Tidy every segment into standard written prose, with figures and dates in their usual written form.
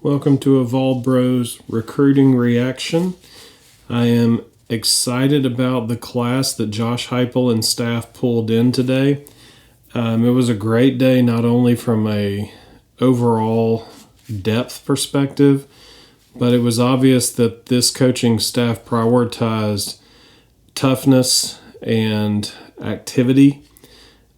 Welcome to Evolve Bros Recruiting Reaction. I am excited about the class that Josh Heupel and staff pulled in today. It was a great day, not only from a overall depth perspective, but it was obvious that this coaching staff prioritized toughness and activity.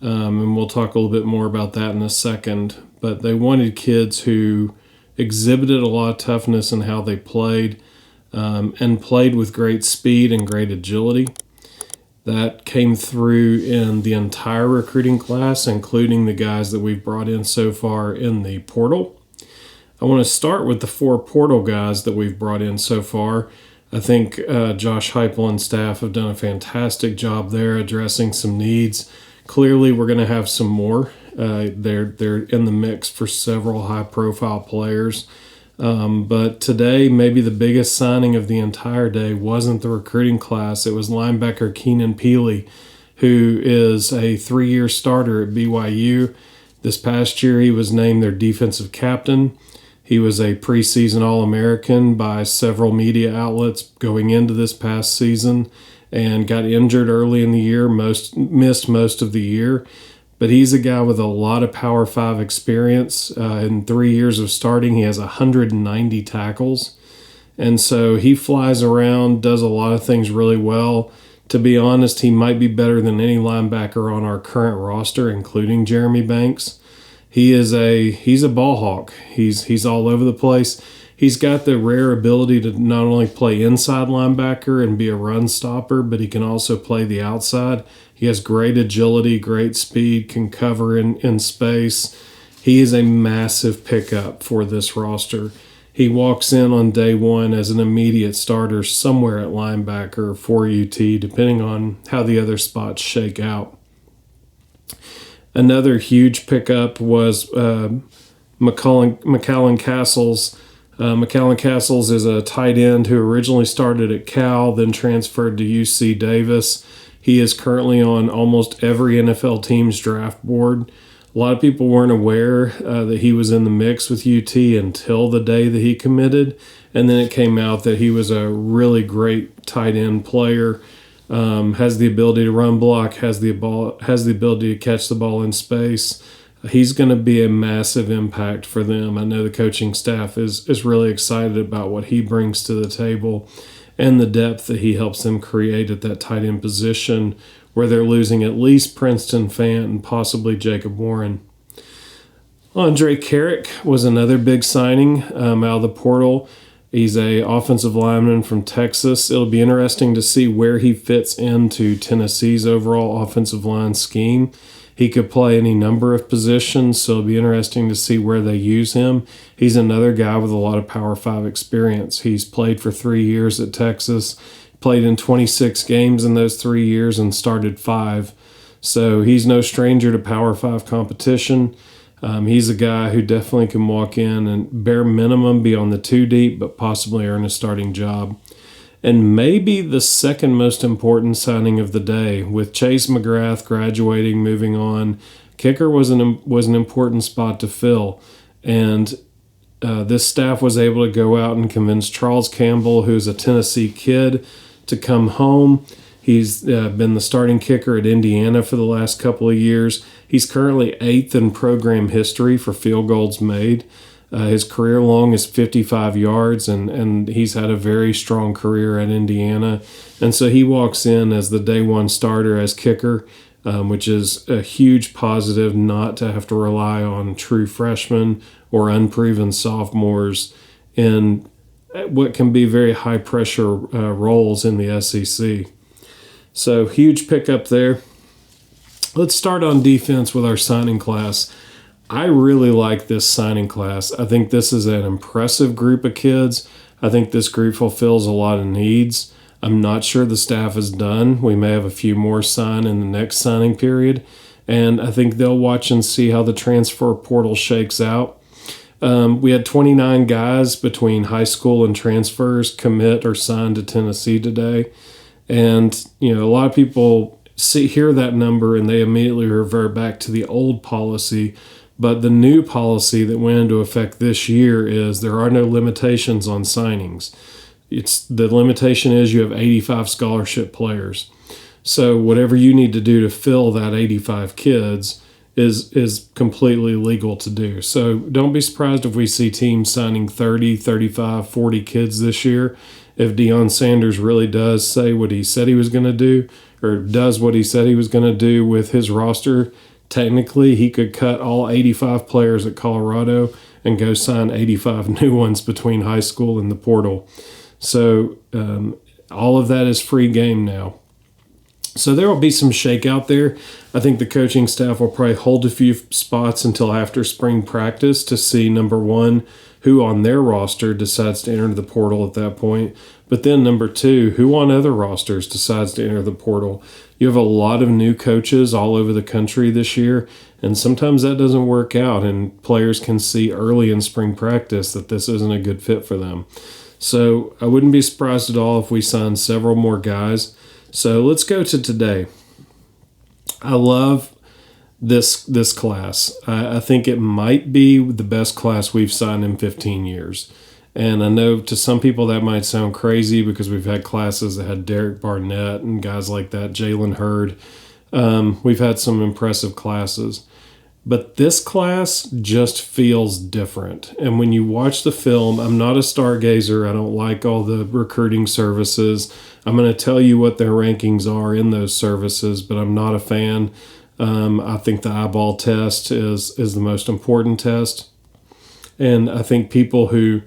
And we'll talk a little bit more about that in a second. But they wanted kids who exhibited a lot of toughness in how they played, and played with great speed and great agility. That came through in the entire recruiting class, including the guys that we've brought in so far in the portal. I want to start with the 4 portal guys that we've brought in so far. I think Josh Heupel and staff have done a fantastic job there addressing some needs. Clearly, we're going to have some more. They're in the mix for several high-profile players. But today, maybe the biggest signing of the entire day wasn't the recruiting class. It was linebacker Keenan Peely, who is a 3-year starter at BYU. This past year, he was named their defensive captain. He was a preseason All-American by several media outlets going into this past season and got injured early in the year, missed most of the year. But he's a guy with a lot of Power 5 experience. In 3 years of starting, he has 190 tackles. And so he flies around, does a lot of things really well. To be honest, he might be better than any linebacker on our current roster, including Jeremy Banks. He's a ball hawk. He's all over the place. He's got the rare ability to not only play inside linebacker and be a run stopper, but he can also play the outside. He has great agility, great speed, can cover in space. He is a massive pickup for this roster. He walks in on day one as an immediate starter somewhere at linebacker for UT, depending on how the other spots shake out. Another huge pickup was McCallan Castles. McCallan Castles is a tight end who originally started at Cal, then transferred to UC Davis. He is currently on almost every NFL team's draft board. A lot of people weren't aware that he was in the mix with UT until the day that he committed, and then it came out that he was a really great tight end player. Has the ability to run block, has the ability to catch the ball in space. He's going to be a massive impact for them. I know the coaching staff is really excited about what he brings to the table and the depth that he helps them create at that tight end position, where they're losing at least Princeton Fant and possibly Jacob Warren. Andre Carrick was another big signing out of the portal. He's a offensive lineman from Texas. It'll be interesting to see where he fits into Tennessee's overall offensive line scheme. He could play any number of positions, so it'll be interesting to see where they use him. He's another guy with a lot of Power 5 experience. He's played for 3 years at Texas, played in 26 games in those 3 years, and started 5. So he's no stranger to Power 5 competition. He's a guy who definitely can walk in and bare minimum be on the 2 deep, but possibly earn a starting job. And maybe the second most important signing of the day, with Chase McGrath graduating, moving on, kicker was an important spot to fill. And this staff was able to go out and convince Charles Campbell, who's a Tennessee kid, to come home. He's been the starting kicker at Indiana for the last couple of years. He's currently 8th in program history for field goals made. His career long is 55 yards, and he's had a very strong career at Indiana. And so he walks in as the day one starter as kicker, which is a huge positive, not to have to rely on true freshmen or unproven sophomores in what can be very high-pressure roles in the SEC. So huge pickup there. Let's start on defense with our signing class. I really like this signing class. I think this is an impressive group of kids. I think this group fulfills a lot of needs. I'm not sure the staff is done. We may have a few more sign in the next signing period, and I think they'll watch and see how the transfer portal shakes out. We had 29 guys between high school and transfers commit or sign to Tennessee today. And, a lot of people hear that number and they immediately revert back to the old policy. But the new policy that went into effect this year is there are no limitations on signings. It's the limitation is you have 85 scholarship players. So whatever you need to do to fill that 85 kids is completely legal to do. So don't be surprised if we see teams signing 30, 35, 40 kids this year. If Deion Sanders really does say what he said he was going to do, or does what he said he was going to do with his roster, technically he could cut all 85 players at Colorado and go sign 85 new ones between high school and the portal. So all of that is free game now. So there will be some shakeout there. I think the coaching staff will probably hold a few spots until after spring practice to see, number one, who on their roster decides to enter the portal at that point. But then number two, who on other rosters decides to enter the portal. You have a lot of new coaches all over the country this year, and sometimes that doesn't work out, and players can see early in spring practice that this isn't a good fit for them. So I wouldn't be surprised at all if we sign several more guys. So let's go to today. I love this class. I think it might be the best class we've signed in 15 years. And I know to some people that might sound crazy because we've had classes that had Derek Barnett and guys like that, Jalen Hurd. We've had some impressive classes. But this class just feels different. And when you watch the film, I'm not a stargazer. I don't like all the recruiting services. I'm going to tell you what their rankings are in those services, but I'm not a fan. I think the eyeball test is the most important test. And I think people who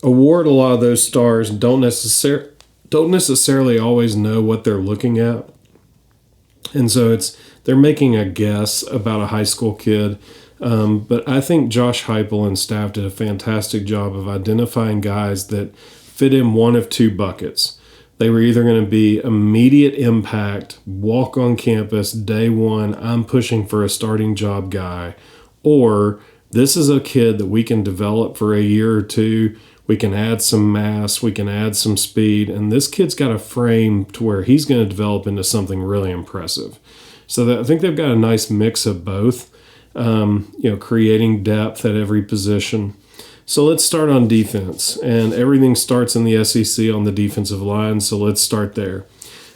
award a lot of those stars don't necessarily always know what they're looking at. And so they're making a guess about a high school kid. But I think Josh Heupel and staff did a fantastic job of identifying guys that fit in one of two buckets. They were either going to be immediate impact, walk on campus, day one, I'm pushing for a starting job guy, or this is a kid that we can develop for a year or two. We can add some mass, we can add some speed, and this kid's got a frame to where he's going to develop into something really impressive. So I think they've got a nice mix of both, creating depth at every position. So let's start on defense, and everything starts in the SEC on the defensive line, so let's start there.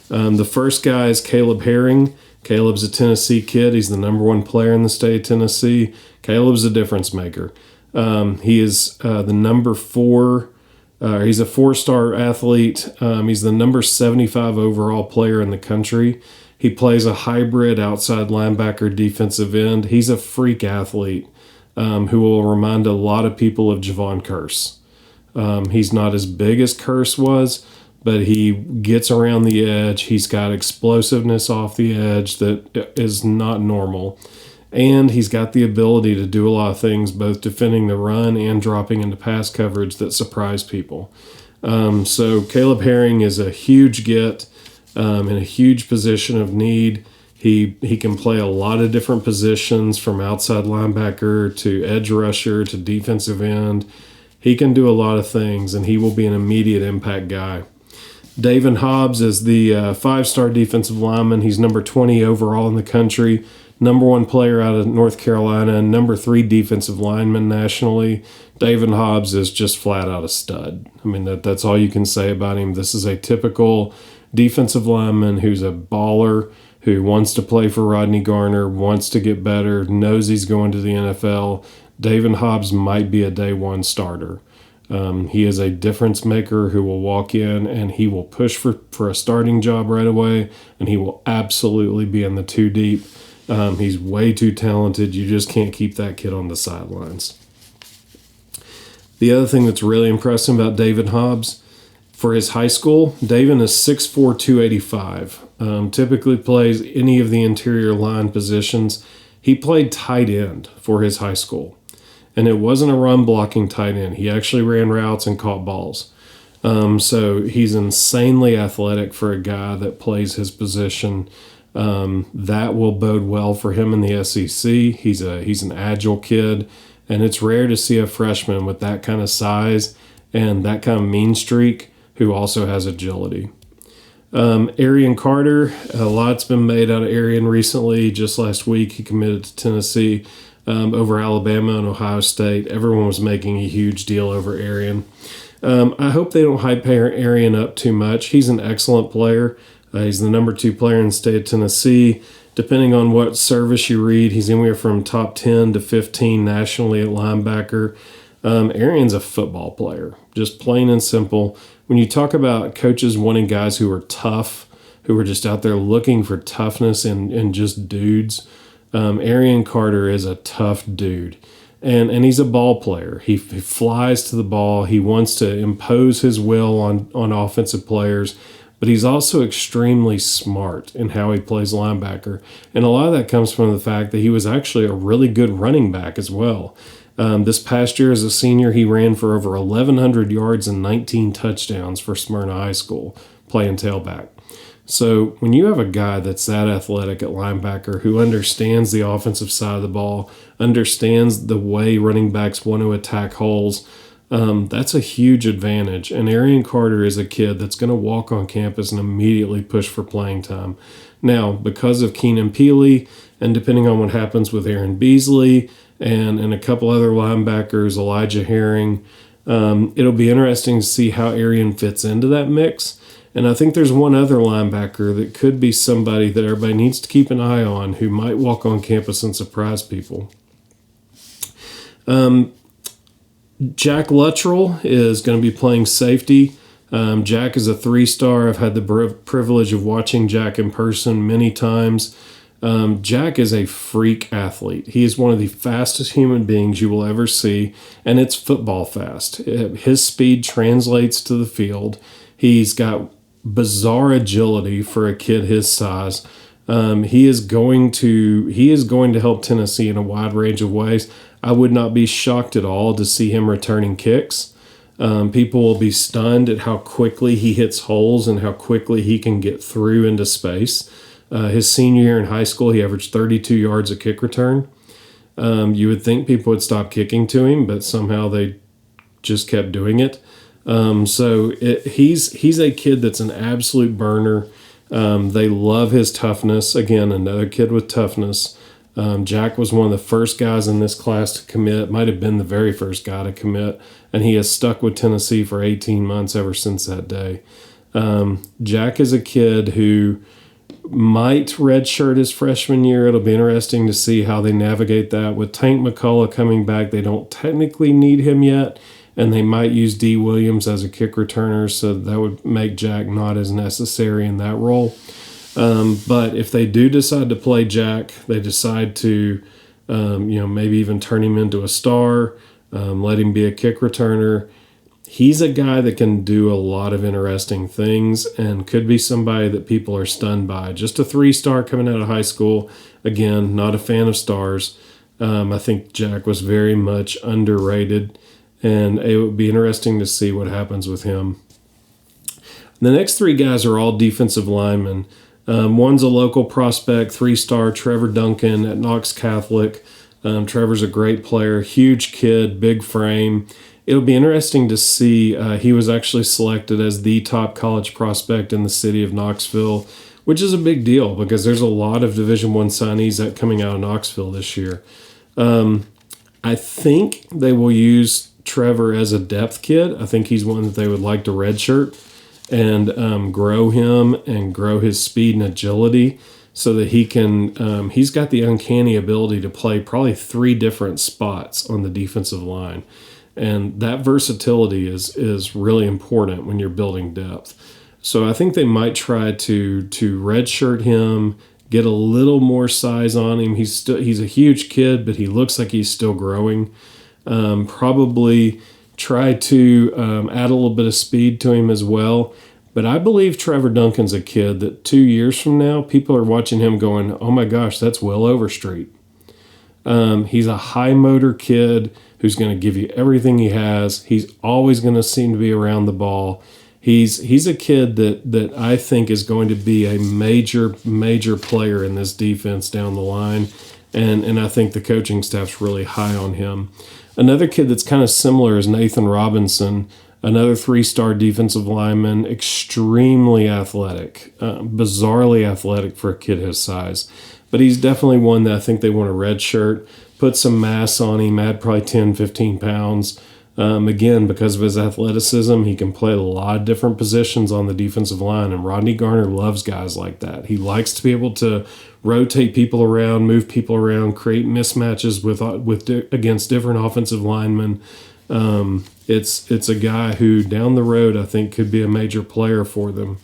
The first guy is Caleb Herring. Caleb's a Tennessee kid. He's the number one player in the state of Tennessee. Caleb's a difference maker. He is the number 4. He's a 4-star athlete. He's the number 75 overall player in the country. He plays a hybrid outside linebacker defensive end. He's a freak athlete who will remind a lot of people of Javon Curse. He's not as big as Curse was, but he gets around the edge. He's got explosiveness off the edge that is not normal. And he's got the ability to do a lot of things, both defending the run and dropping into pass coverage that surprise people. So Caleb Herring is a huge get in a huge position of need. He can play a lot of different positions, from outside linebacker to edge rusher to defensive end. He can do a lot of things, and he will be an immediate impact guy. David Hobbs is the 5-star defensive lineman. He's number 20 overall in the country, number 1 player out of North Carolina, and number 3 defensive lineman nationally. David Hobbs is just flat out a stud. I mean, that's all you can say about him. This is a typical defensive lineman who's a baller, who wants to play for Rodney Garner, wants to get better, knows he's going to the NFL. David Hobbs might be a day one starter. He is a difference maker who will walk in and he will push for a starting job right away, and he will absolutely be in the 2 deep. He's way too talented. You just can't keep that kid on the sidelines. The other thing that's really impressive about David Hobbs, for his high school, David is 6'4", 285. Typically plays any of the interior line positions. He played tight end for his high school. And it wasn't a run-blocking tight end. He actually ran routes and caught balls. So he's insanely athletic for a guy that plays his position. That will bode well for him in the SEC. He's an agile kid, and it's rare to see a freshman with that kind of size and that kind of mean streak who also has agility. Arian Carter, a lot's been made out of Arian recently. Just last week, he committed to Tennessee. over Alabama and Ohio State. Everyone was making a huge deal over Arian. I hope they don't hype Arian up too much. He's an excellent player. He's the number 2 player in the state of Tennessee. Depending on what service you read, he's anywhere from top 10 to 15 nationally at linebacker. Arian's a football player, just plain and simple. When you talk about coaches wanting guys who are tough, who are just out there looking for toughness and just dudes, Arian Carter is a tough dude. And he's a ball player. He flies to the ball. He wants to impose his will on offensive players, but he's also extremely smart in how he plays linebacker. And a lot of that comes from the fact that he was actually a really good running back as well. This past year as a senior, he ran for over 1,100 yards and 19 touchdowns for Smyrna High School, playing tailback. So when you have a guy that's that athletic at linebacker who understands the offensive side of the ball, understands the way running backs want to attack holes, that's a huge advantage. And Arian Carter is a kid that's going to walk on campus and immediately push for playing time. Now, because of Keenan Peely, and depending on what happens with Aaron Beasley and a couple other linebackers, Elijah Herring, it'll be interesting to see how Arian fits into that mix. And I think there's one other linebacker that could be somebody that everybody needs to keep an eye on who might walk on campus and surprise people. Jack Luttrell is going to be playing safety. Jack is a 3-star. I've had the privilege of watching Jack in person many times. Jack is a freak athlete. He is one of the fastest human beings you will ever see, and it's football fast. His speed translates to the field. He's got bizarre agility for a kid his size. He is going to help Tennessee in a wide range of ways. I would not be shocked at all to see him returning kicks. People will be stunned at how quickly he hits holes and how quickly he can get through into space. His senior year in high school, he averaged 32 yards a kick return. You would think people would stop kicking to him, but somehow they just kept doing it. He's a kid that's an absolute burner. They love his toughness. Again, another kid with toughness. Jack was one of the first guys in this class to commit, might have been the very first guy to commit, and he has stuck with Tennessee for 18 months ever since that day. Jack is a kid who might redshirt his freshman year. It'll be interesting to see how they navigate that. With Tank McCullough coming back, they don't technically need him yet, and they might use D. Williams as a kick returner, so that would make Jack not as necessary in that role. But if they do decide to play Jack, they decide to, maybe even turn him into a star, let him be a kick returner. He's a guy that can do a lot of interesting things and could be somebody that people are stunned by. Just a 3-star coming out of high school. Again, not a fan of stars. I think Jack was very much underrated, and it would be interesting to see what happens with him. The next 3 guys are all defensive linemen. One's a local prospect, 3-star, Trevor Duncan at Knox Catholic. Trevor's a great player, huge kid, big frame. It'll be interesting to see. He was actually selected as the top college prospect in the city of Knoxville, which is a big deal because there's a lot of Division I signees coming out of Knoxville this year. I think they will use Trevor as a depth kid. I think he's one that they would like to redshirt and grow him and grow his speed and agility so that he can he's got the uncanny ability to play probably 3 different spots on the defensive line. And that versatility is really important when you're building depth. So I think they might try to redshirt him, get a little more size on him. He's a huge kid, but he looks like he's still growing. Probably try to add a little bit of speed to him as well. But I believe Trevor Duncan's a kid that 2 years from now, people are watching him going, oh my gosh, that's Will Overstreet. He's a high motor kid who's going to give you everything he has. He's always going to seem to be around the ball. He's a kid that I think is going to be a major player in this defense down the line. And I think the coaching staff's really high on him. Another kid that's kind of similar is Nathan Robinson, another 3-star defensive lineman, extremely athletic, bizarrely athletic for a kid his size. But he's definitely one that I think they want to redshirt. put some mass on him, add probably 10, 15 pounds. Again, because of his athleticism, he can play a lot of different positions on the defensive line, and Rodney Garner loves guys like that. He likes to be able to rotate people around, move people around, create mismatches against different offensive linemen. It's a guy who down the road I think could be a major player for them.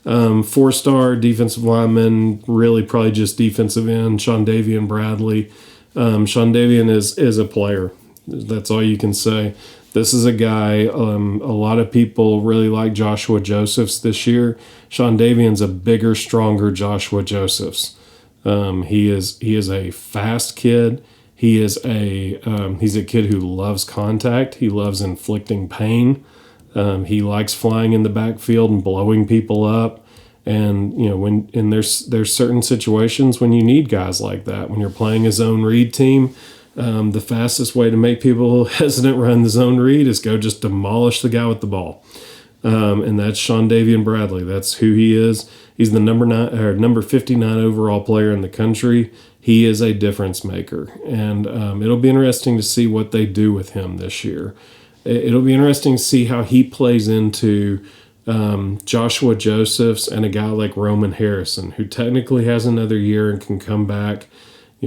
4-star defensive lineman, really probably just defensive end, Shondavian Bradley. Shondavian is a player. That's all you can say. This is a guy, a lot of people really like Joshua Josephs this year. Shondavian's a bigger, stronger Joshua Josephs. He is a fast kid. He's a kid who loves contact. He loves inflicting pain. He likes flying in the backfield and blowing people up. And there's certain situations when you need guys like that. When you're playing a zone read team, the fastest way to make people hesitant run the zone read is go just demolish the guy with the ball. And that's Shondavian Bradley. That's who he is. He's the number 59 overall player in the country. He is a difference maker, and it'll be interesting to see what they do with him this year. It'll be interesting to see how he plays into Joshua Josephs and a guy like Roman Harrison, who technically has another year and can come back.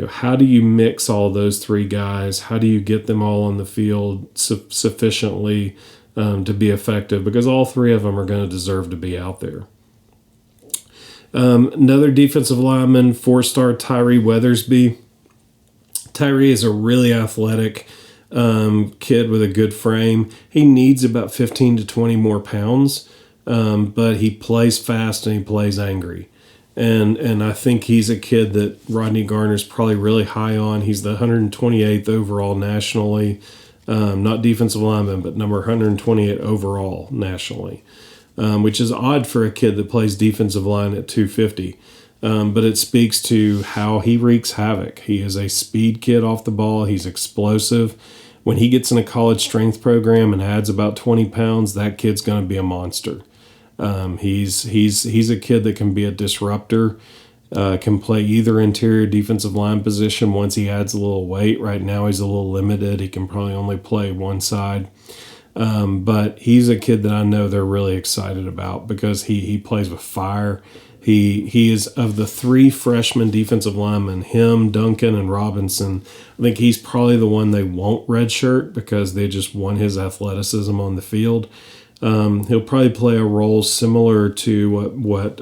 How do you mix all those three guys? How do you get them all on the field sufficiently to be effective? Because all three of them are going to deserve to be out there. Another defensive lineman, 4-star Tyree Weathersby. Tyree is a really athletic kid with a good frame. He needs about 15 to 20 more pounds, but he plays fast and he plays angry. And I think he's a kid that Rodney Garner's probably really high on. He's the 128th overall nationally, not defensive lineman, but number 128 overall nationally, which is odd for a kid that plays defensive line at 250. But it speaks to how he wreaks havoc. He is a speed kid off the ball. He's explosive. When he gets in a college strength program and adds about 20 pounds, that kid's going to be a monster. He's a kid that can be a disruptor, can play either interior defensive line position once he adds a little weight. Right now he's a little limited. He can probably only play one side. But he's a kid that I know they're really excited about because he plays with fire. He is, of the three freshman defensive linemen, him, Duncan, and Robinson, I think he's probably the one they won't redshirt because they just want his athleticism on the field. He'll probably play a role similar to what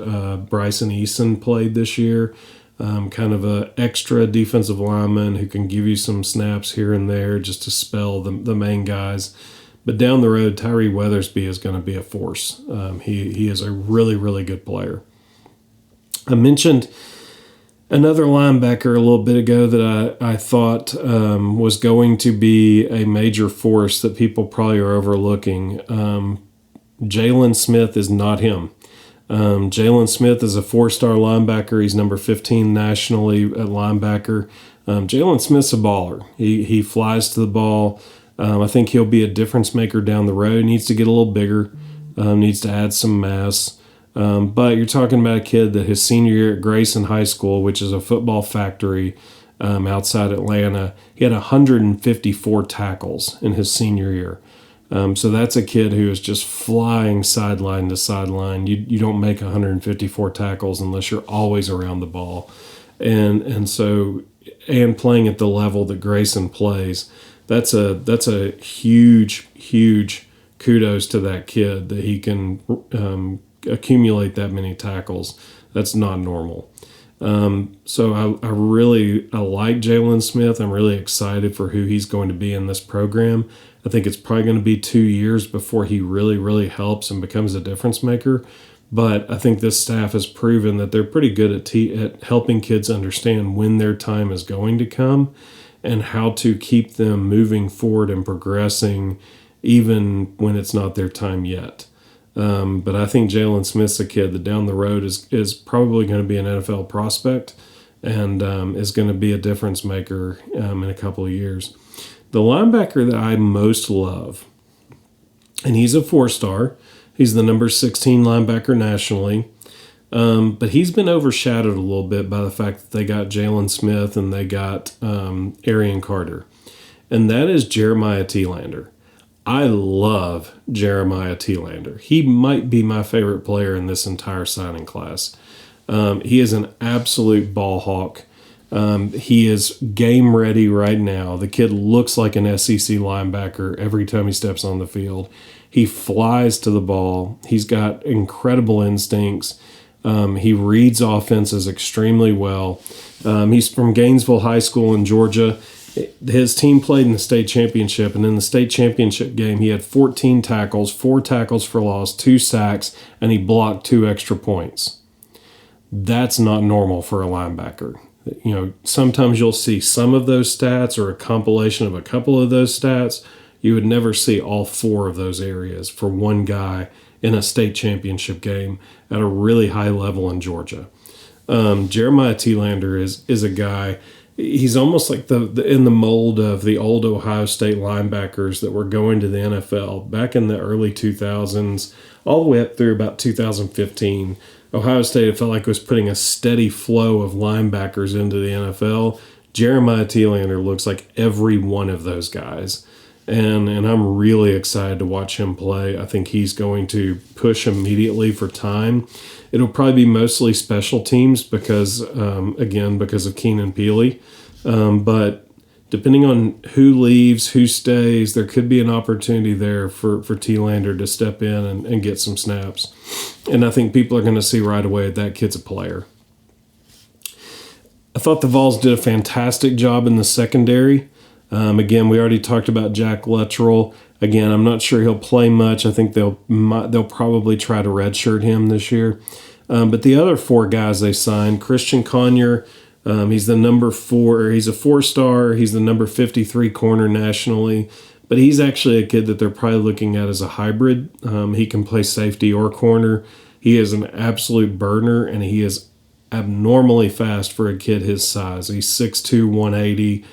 Bryson Eason played this year, kind of a extra defensive lineman who can give you some snaps here and there just to spell the main guys. But down the road, Tyree Weathersby is going to be a force. He is a really, really good player. I mentioned another linebacker a little bit ago that I thought was going to be a major force that people probably are overlooking. Jalen Smith is not him. Jalen Smith is a 4-star linebacker. He's number 15 nationally at linebacker. Jalen Smith's a baller. He flies to the ball. I think he'll be a difference maker down the road. He needs to get a little bigger, needs to add some mass. But you're talking about a kid that his senior year at Grayson High School, which is a football factory outside Atlanta, he had 154 tackles in his senior year. So that's a kid who is just flying sideline to sideline. You don't make 154 tackles unless you're always around the ball. And playing at the level that Grayson plays, that's a huge, huge kudos to that kid that he can accumulate that many tackles. That's not normal. So I like Jalen Smith. I'm really excited for who he's going to be in this program. I think it's probably going to be 2 years before he really, really helps and becomes a difference maker. But I think this staff has proven that they're pretty good at helping kids understand when their time is going to come and how to keep them moving forward and progressing even when it's not their time yet. But I think Jalen Smith's a kid that down the road is probably going to be an NFL prospect and is going to be a difference maker in a couple of years. The linebacker that I most love, and he's a 4-star, he's the number 16 linebacker nationally. But he's been overshadowed a little bit by the fact that they got Jalen Smith and they got Arian Carter. And that is Jeremiah Telander. I love Jeremiah Telander. He might be my favorite player in this entire signing class. He is an absolute ball hawk. He is game ready right now. The kid looks like an SEC linebacker every time he steps on the field. He flies to the ball. He's got incredible instincts. He reads offenses extremely well. He's from Gainesville High School in Georgia. His team played in the state championship, and in the state championship game, he had 14 tackles, 4 tackles for loss, 2 sacks, and he blocked 2 extra points. That's not normal for a linebacker. Sometimes you'll see some of those stats or a compilation of a couple of those stats. You would never see all 4 of those areas for one guy in a state championship game at a really high level in Georgia. Jeremiah Telander is a guy. He's almost like in the mold of the old Ohio State linebackers that were going to the NFL back in the early 2000s, all the way up through about 2015. Ohio State, it felt like it was putting a steady flow of linebackers into the NFL. Jeremiah Telander looks like every one of those guys. And I'm really excited to watch him play. I think he's going to push immediately for time. It'll probably be mostly special teams because of Keenan Peely. But depending on who leaves, who stays, there could be an opportunity there for Telander to step in and get some snaps. And I think people are going to see right away that kid's a player. I thought the Vols did a fantastic job in the secondary. Again, we already talked about Jack Luttrell. Again, I'm not sure he'll play much. I think they'll probably try to redshirt him this year. But the other 4 guys they signed, Christian Conyer, he's the number 4. He's a 4-star. He's the number 53 corner nationally. But he's actually a kid that they're probably looking at as a hybrid. He can play safety or corner. He is an absolute burner, and he is abnormally fast for a kid his size. He's 6'2", 180.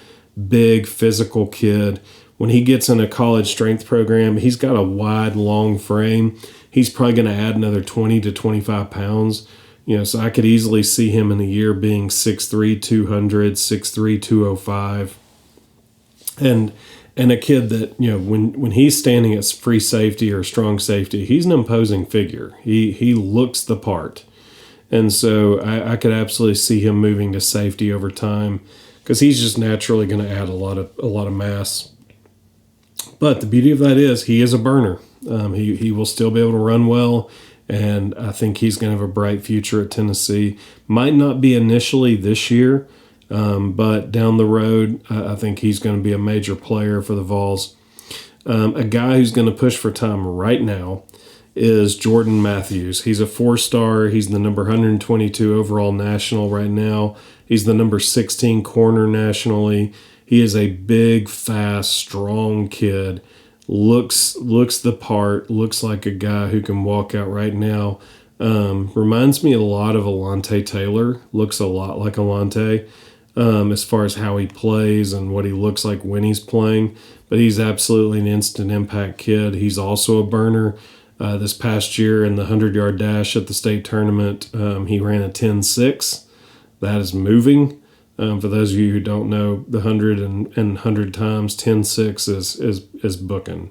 Big physical kid. When he gets in a college strength program, he's got a wide, long frame. He's probably going to add another 20 to 25 pounds. So I could easily see him in a year being 6'3", 200, 6'3", 205. And a kid that, when he's standing at free safety or strong safety, he's an imposing figure. He looks the part. And so I could absolutely see him moving to safety over time, because he's just naturally going to add a lot of mass. But the beauty of that is he is a burner. He will still be able to run well, and I think he's going to have a bright future at Tennessee. Might not be initially this year, but down the road, I think he's going to be a major player for the Vols. A guy who's going to push for time right now is Jordan Matthews. He's a 4-star. He's the number 122 overall national right now. He's the number 16 corner nationally. He is a big, fast, strong kid. Looks the part. Looks like a guy who can walk out right now. Reminds me a lot of Alontae Taylor. Looks a lot like Alontae as far as how he plays and what he looks like when he's playing. But he's absolutely an instant impact kid. He's also a burner. This past year in the 100-yard dash at the state tournament, he ran a 10.6. That is moving. For those of you who don't know, the 100 and 100 times 10.6 is booking.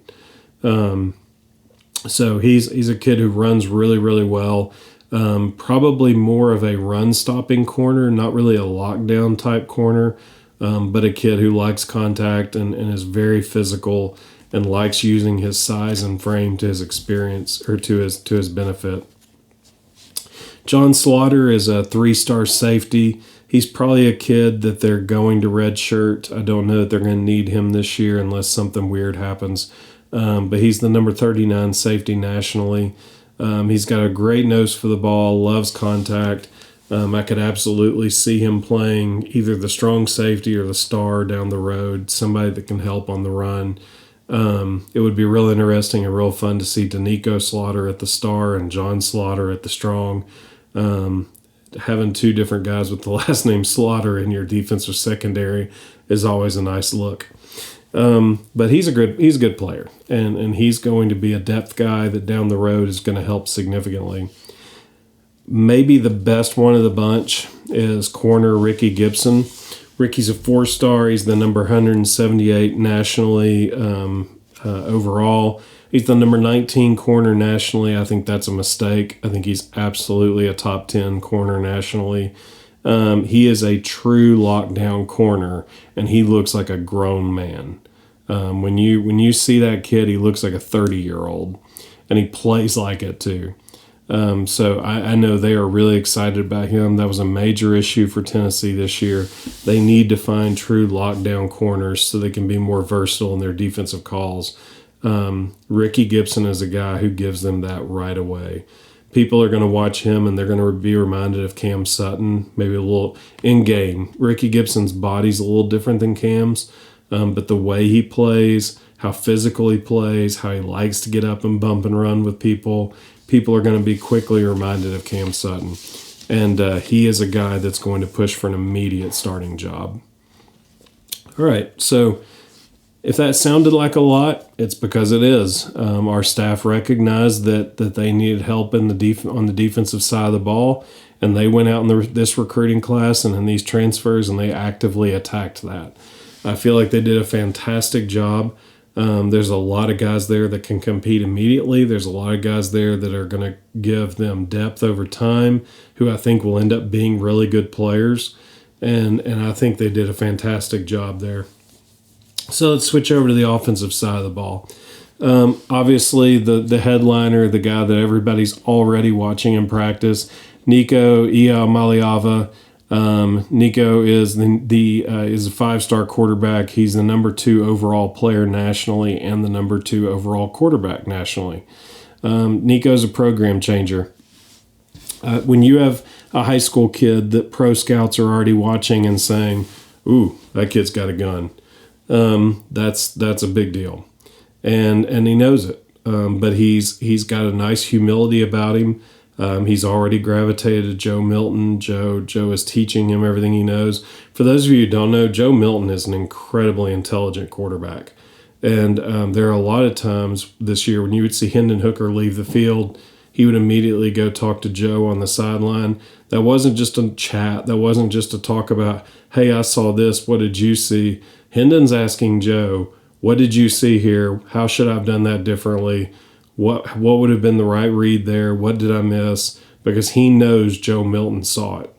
So he's a kid who runs really, really well. Probably more of a run-stopping corner, not really a lockdown type corner, but a kid who likes contact and is very physical and likes using his size and frame to his experience or to his benefit. John Slaughter is a 3-star safety. He's probably a kid that they're going to redshirt. I don't know that they're going to need him this year unless something weird happens. But he's the number 39 safety nationally. He's got a great nose for the ball, loves contact. I could absolutely see him playing either the strong safety or the star down the road, somebody that can help on the run. It would be real interesting and real fun to see Danico Slaughter at the star and John Slaughter at the strong. Having 2 different guys with the last name Slaughter in your defensive secondary is always a nice look. But he's a good player, and he's going to be a depth guy that down the road is going to help significantly. Maybe the best one of the bunch is corner Ricky Gibson. Ricky's a 4-star. He's the number 178 nationally overall. He's the number 19 corner nationally. I think that's a mistake. I think he's absolutely a top 10 corner nationally. He is a true lockdown corner, and he looks like a grown man. When you see that kid, he looks like a 30-year-old, and he plays like it too. So I know they are really excited about him. That was a major issue for Tennessee this year. They need to find true lockdown corners so they can be more versatile in their defensive calls. Ricky Gibson is a guy who gives them that right away. People are going to watch him and they're going to be reminded of Cam Sutton, maybe a little in game. Ricky Gibson's body's a little different than Cam's, but the way he plays, how physical he plays, how he likes to get up and bump and run with people are going to be quickly reminded of Cam Sutton. And he is a guy that's going to push for an immediate starting job. All right, so if that sounded like a lot, it's because it is. Our staff recognized that they needed help on the defensive side of the ball, and they went out in this recruiting class and in these transfers, and they actively attacked that. I feel like they did a fantastic job. There's a lot of guys there that can compete immediately. There's a lot of guys there that are going to give them depth over time, who I think will end up being really good players, and I think they did a fantastic job there. So let's switch over to the offensive side of the ball. Obviously, the headliner, the guy that everybody's already watching in practice, Nico Iamaleava. Nico is is a 5-star quarterback. He's the number 2 overall player nationally and the number 2 overall quarterback nationally. Nico's a program changer. When you have a high school kid that pro scouts are already watching and saying, "Ooh, that kid's got a gun," that's a big deal, and he knows it. But he's got a nice humility about him. He's already gravitated to Joe Milton. Joe is teaching him everything he knows. For those of you who don't know, Joe Milton is an incredibly intelligent quarterback. And there are a lot of times this year when you would see Hendon Hooker leave the field, he would immediately go talk to Joe on the sideline. That wasn't just a chat. That wasn't just a talk about, "Hey, I saw this. What did you see?" Hendon's asking Joe, "What did you see here? How should I have done that differently? What would have been the right read there? What did I miss?" Because he knows Joe Milton saw it.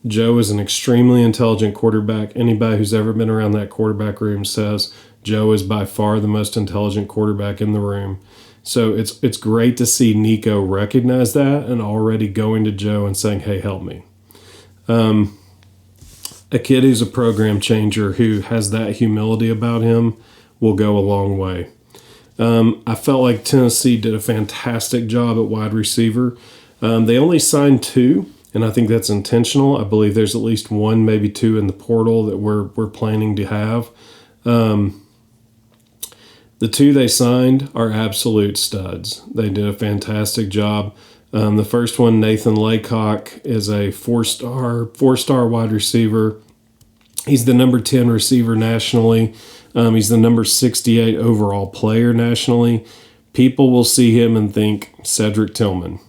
Joe is an extremely intelligent quarterback. Anybody who's ever been around that quarterback room says Joe is by far the most intelligent quarterback in the room. So it's great to see Nico recognize that and already going to Joe and saying, "Hey, help me." A kid who's a program changer who has that humility about him will go a long way. I felt like Tennessee did a fantastic job at wide receiver. They only signed 2, and I think that's intentional. I believe there's at least 1, maybe 2 in the portal that we're planning to have. The 2 they signed are absolute studs. They did a fantastic job. The first one, Nathan Laycock, is a 4-star wide receiver. He's the number 10 receiver nationally. He's the number 68 overall player nationally. People will see him and think Cedric Tillman.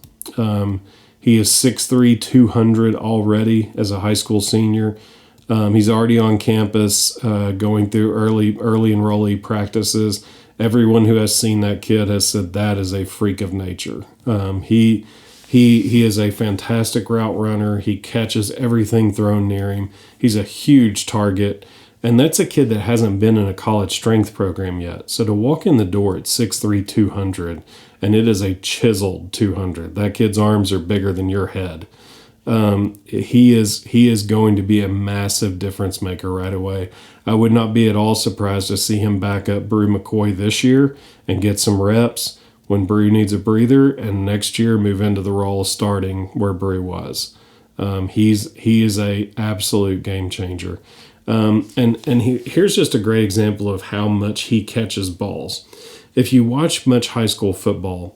He is 6'3", 200 already as a high school senior. He's already on campus going through early enrollee practices. Everyone who has seen that kid has said that is a freak of nature. He is a fantastic route runner. He catches everything thrown near him. He's a huge target. And that's a kid that hasn't been in a college strength program yet. So to walk in the door at 6'3", 200, and it is a chiseled 200. That kid's arms are bigger than your head. He is going to be a massive difference maker right away. I would not be at all surprised to see him back up Brew McCoy this year and get some reps when Brew needs a breather, and next year move into the role of starting where Brew was. He is a absolute game changer. Here's just a great example of how much he catches balls. If you watch much high school football,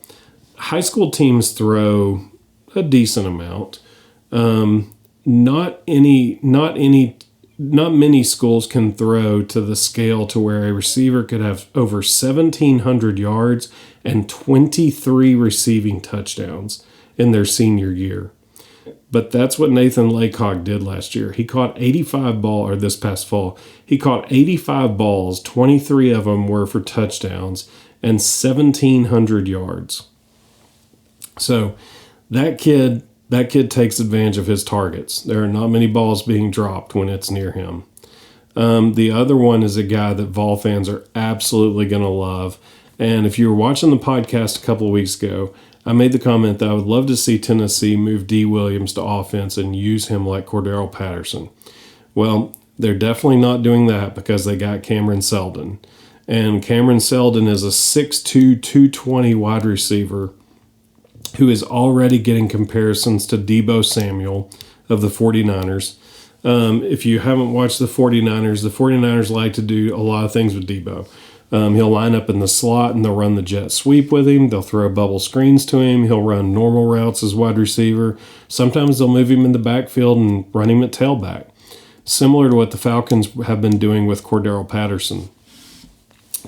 high school teams throw a decent amount. Not many schools can throw to the scale to where a receiver could have over 1,700 yards and 23 receiving touchdowns in their senior year. But that's what Nathan Laycock did last year. He caught 85 balls, or this past fall. He caught 85 balls, 23 of them were for touchdowns, and 1,700 yards. So that kid takes advantage of his targets. There are not many balls being dropped when it's near him. The other one is a guy that Vol fans are absolutely going to love. And if you were watching the podcast a couple of weeks ago, I made the comment that I would love to see Tennessee move D. Williams to offense and use him like Cordero Patterson. Well, they're definitely not doing that because they got Cameron Seldon. And Cameron Seldon is a 6'2", 220 wide receiver who is already getting comparisons to Deebo Samuel of the 49ers. If you haven't watched the 49ers like to do a lot of things with Deebo. He'll line up in the slot and they'll run the jet sweep with him. They'll throw bubble screens to him. He'll run normal routes as wide receiver. Sometimes they'll move him in the backfield and run him at tailback, similar to what the Falcons have been doing with Cordero Patterson.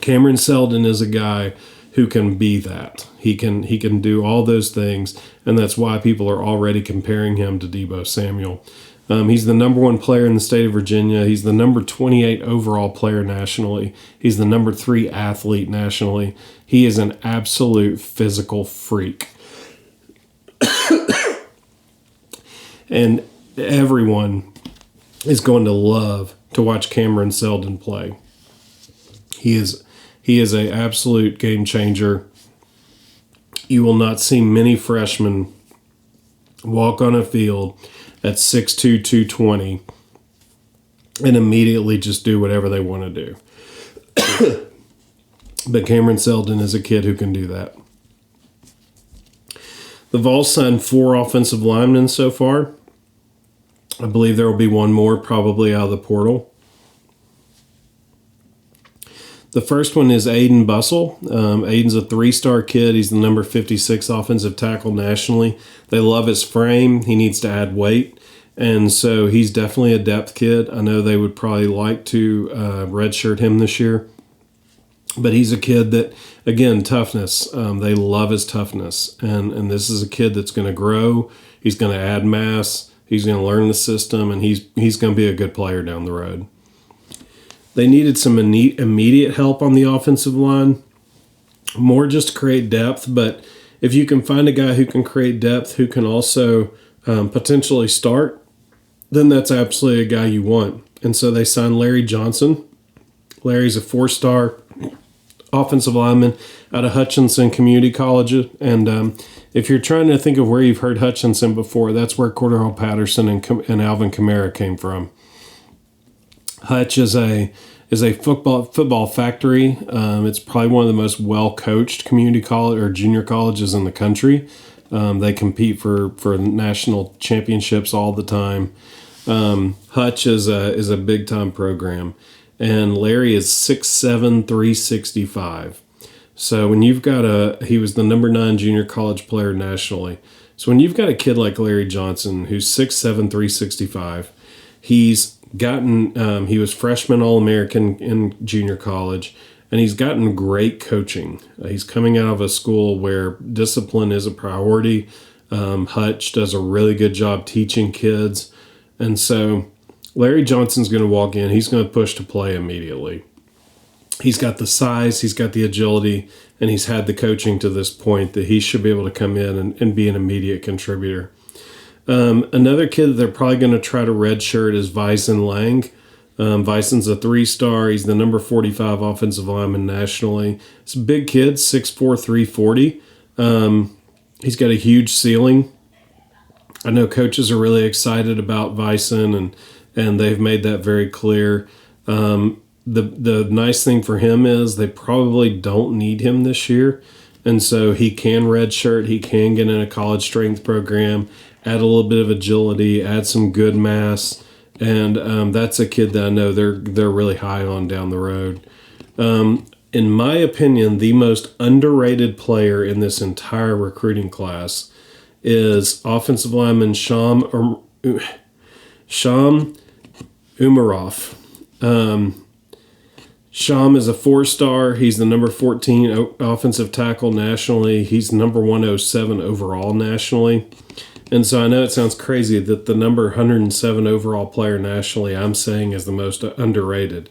Cameron Seldon is a guy who can be that. He can do all those things, and that's why people are already comparing him to Deebo Samuel. He's the number 1 player in the state of Virginia. He's the number 28 overall player nationally. He's the number 3 athlete nationally. He is an absolute physical freak. And everyone is going to love to watch Cameron Seldon play. He is an absolute game changer. You will not see many freshmen walk on a field at 6'2", 220 and immediately just do whatever they want to do. But Cameron Seldon is a kid who can do that. The Vols signed 4 offensive linemen so far. I believe there will be one more probably out of the portal. The first one is Aiden Bussell. Aiden's a 3-star kid. He's the number 56 offensive tackle nationally. They love his frame. He needs to add weight. And so he's definitely a depth kid. I know they would probably like to redshirt him this year. But he's a kid that, again, toughness. They love his toughness. And this is a kid that's going to grow. He's going to add mass. He's going to learn the system. And he's going to be a good player down the road. They needed some immediate help on the offensive line, more just to create depth. But if you can find a guy who can create depth, who can also potentially start, then that's absolutely a guy you want. And so they signed Larry Johnson. Larry's a 4-star offensive lineman out of Hutchinson Community College. And if you're trying to think of where you've heard Hutchinson before, that's where Cordero Patterson and Alvin Kamara came from. Hutch is a football factory. It's probably one of the most well-coached community college or junior colleges in the country. They compete for national championships all the time. Hutch is a big-time program. And Larry is 6'7", 365. So when you've got he was the number 9 junior college player nationally. So when you've got a kid like Larry Johnson, who's 6'7", 365, he's gotten, he was freshman All-American in junior college, and he's gotten great coaching. He's coming out of a school where discipline is a priority. Hutch does a really good job teaching kids. And so Larry Johnson's going to walk in. He's going to push to play immediately. He's got the size, he's got the agility, and he's had the coaching to this point that he should be able to come in and be an immediate contributor. Another kid that they're probably going to try to redshirt is Vyson Lang. Vyson's a 3-star. He's the number 45 offensive lineman nationally. He's a big kid, 6'4", 340. He's got a huge ceiling. I know coaches are really excited about Vyson, and they've made that very clear. The nice thing for him is they probably don't need him this year, and so he can redshirt. He can get in a college strength program, add a little bit of agility, add some good mass, and that's a kid that I know they're really high on down the road. In my opinion, the most underrated player in this entire recruiting class is offensive lineman Sham Umarov. Sham is a 4-star. He's the number 14 offensive tackle nationally. He's number 107 overall nationally. And so I know it sounds crazy that the number 107 overall player nationally I'm saying is the most underrated.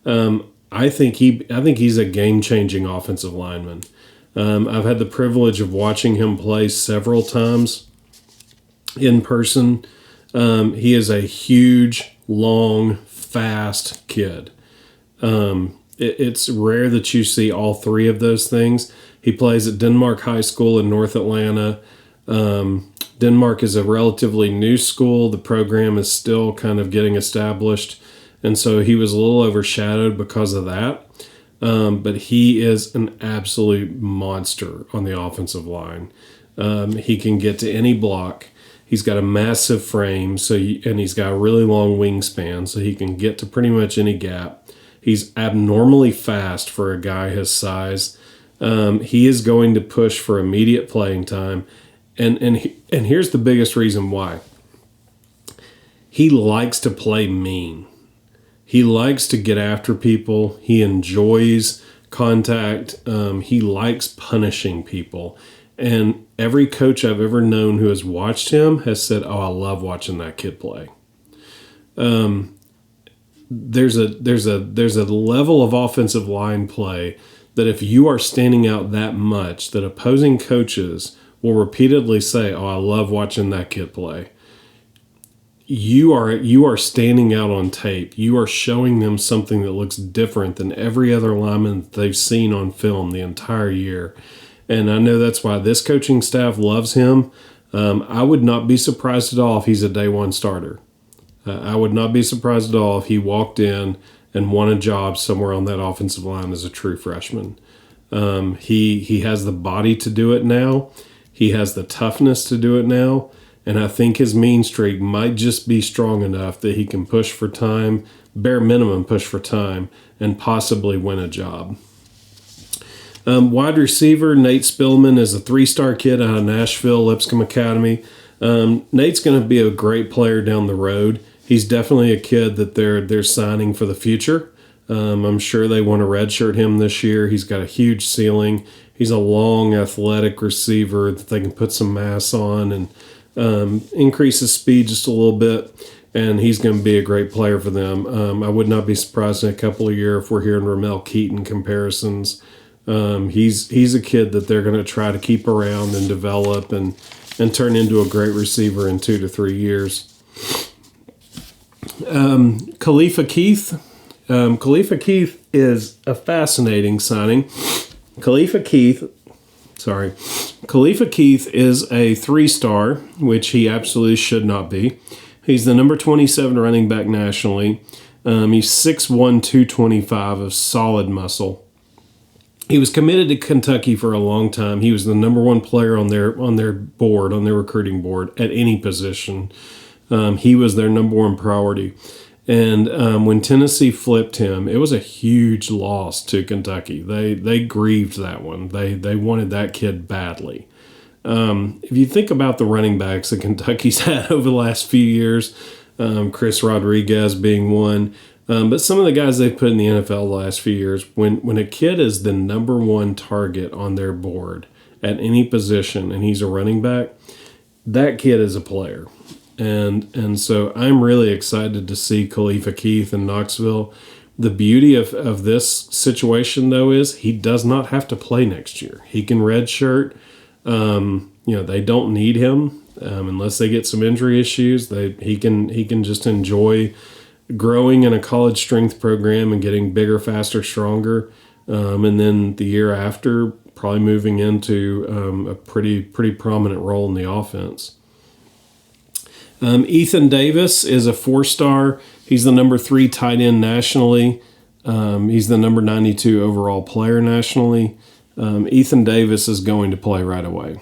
I think he's a game-changing offensive lineman. I've had the privilege of watching him play several times in person. He is a huge, long, fast kid. It's rare that you see all three of those things. He plays at Denmark High School in North Atlanta. Denmark is a relatively new school. The program is still kind of getting established, and so he was a little overshadowed because of that. But he is an absolute monster on the offensive line. He can get to any block. He's got a massive frame, and he's got a really long wingspan, so he can get to pretty much any gap. He's abnormally fast for a guy his size. He is going to push for immediate playing time, and here's the biggest reason why. He likes to play mean. He likes to get after people. He enjoys contact. He likes punishing people. And every coach I've ever known who has watched him has said, "Oh, I love watching that kid play." There's a level of offensive line play that if you are standing out that much, that opposing coaches will repeatedly say, "Oh, I love watching that kid play." You are standing out on tape. You are showing them something that looks different than every other lineman that they've seen on film the entire year. And I know that's why this coaching staff loves him. I would not be surprised at all if he's a day one starter. I would not be surprised at all if he walked in and won a job somewhere on that offensive line as a true freshman. He has the body to do it now. He has the toughness to do it now. And I think his mean streak might just be strong enough that he can push for time, bare minimum push for time, and possibly win a job. Wide receiver, Nate Spillman is a 3-star kid out of Nashville, Lipscomb Academy. Nate's going to be a great player down the road. He's definitely a kid that they're signing for the future. I'm sure they want to redshirt him this year. He's got a huge ceiling. He's a long, athletic receiver that they can put some mass on and increase his speed just a little bit, and he's going to be a great player for them. I would not be surprised in a couple of years if we're hearing Ramel Keaton comparisons. He's a kid that they're going to try to keep around and develop and turn into a great receiver in 2 to 3 years. Khalifa Keith. Khalifa Keith is a fascinating signing. Khalifa Keith is a 3-star, which he absolutely should not be. He's the number 27 running back nationally. He's 6'1", 225 of solid muscle. He was committed to Kentucky for a long time. He was the number one player on their recruiting board at any position. He was their number one priority. And when Tennessee flipped him, it was a huge loss to Kentucky. They grieved that one. They wanted that kid badly. If you think about the running backs that Kentucky's had over the last few years, Chris Rodriguez being one, but some of the guys they've put in the NFL the last few years, when a kid is the number one target on their board at any position and he's a running back, that kid is a player. And so I'm really excited to see Khalifa Keith in Knoxville. The beauty of this situation, though, is he does not have to play next year. He can redshirt. They don't need him unless they get some injury issues. He can just enjoy growing in a college strength program and getting bigger, faster, stronger. And then the year after, probably moving into a pretty prominent role in the offense. Ethan Davis is a 4-star. He's the number 3 tight end nationally. He's the number 92 overall player nationally. Ethan Davis is going to play right away.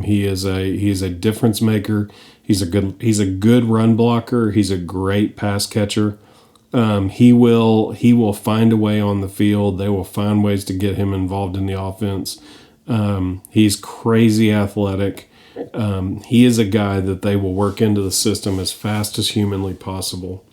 He is a difference maker. He's a good run blocker. He's a great pass catcher. He will find a way on the field. They will find ways to get him involved in the offense. He's crazy athletic. He is a guy that they will work into the system as fast as humanly possible.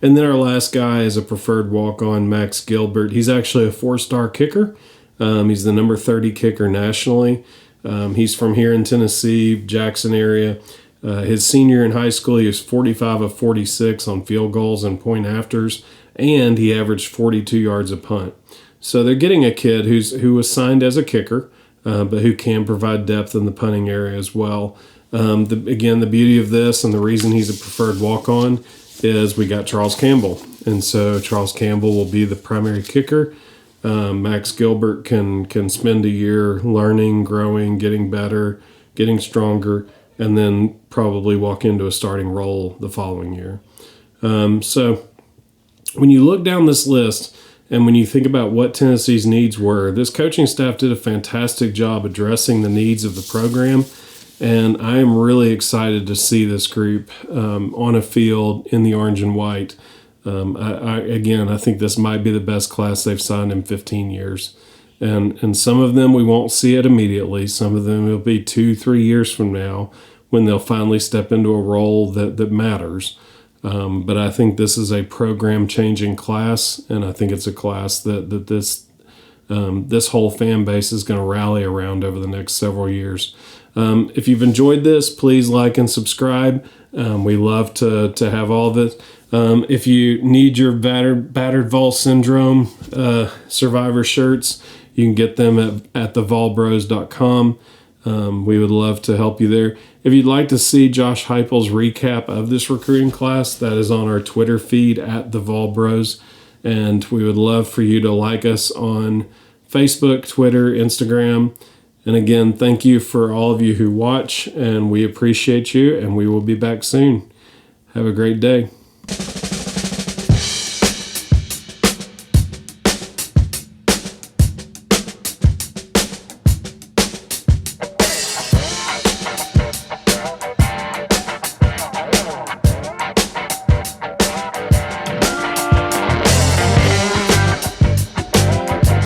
And then our last guy is a preferred walk-on, Max Gilbert. He's actually a 4-star kicker. He's the number 30 kicker nationally. He's from here in Tennessee, Jackson area. His senior in high school, he was 45 of 46 on field goals and point afters, and he averaged 42 yards a punt. So they're getting a kid who was signed as a kicker, but who can provide depth in the punting area as well. Again, the beauty of this and the reason he's a preferred walk-on is we got Charles Campbell. And so Charles Campbell will be the primary kicker. Max Gilbert can spend a year learning, growing, getting better, getting stronger, and then probably walk into a starting role the following year. So when you look down this list and when you think about what Tennessee's needs were, this coaching staff did a fantastic job addressing the needs of the program. And I am really excited to see this group on a field in the orange and white. I think this might be the best class they've signed in 15 years. And some of them we won't see it immediately. Some of them will be 2-3 years from now when they'll finally step into a role that matters. But I think this is a program-changing class, and I think it's a class that this whole fan base is going to rally around over the next several years. If you've enjoyed this, please like and subscribe. We love to have all of it. If you need your battered Vol Syndrome survivor shirts, you can get them at thevolbros.com. We would love to help you there. If you'd like to see Josh Heupel's recap of this recruiting class, that is on our Twitter feed at thevolbros. And we would love for you to like us on Facebook, Twitter, Instagram. And again, thank you for all of you who watch, and we appreciate you, and we will be back soon. Have a great day.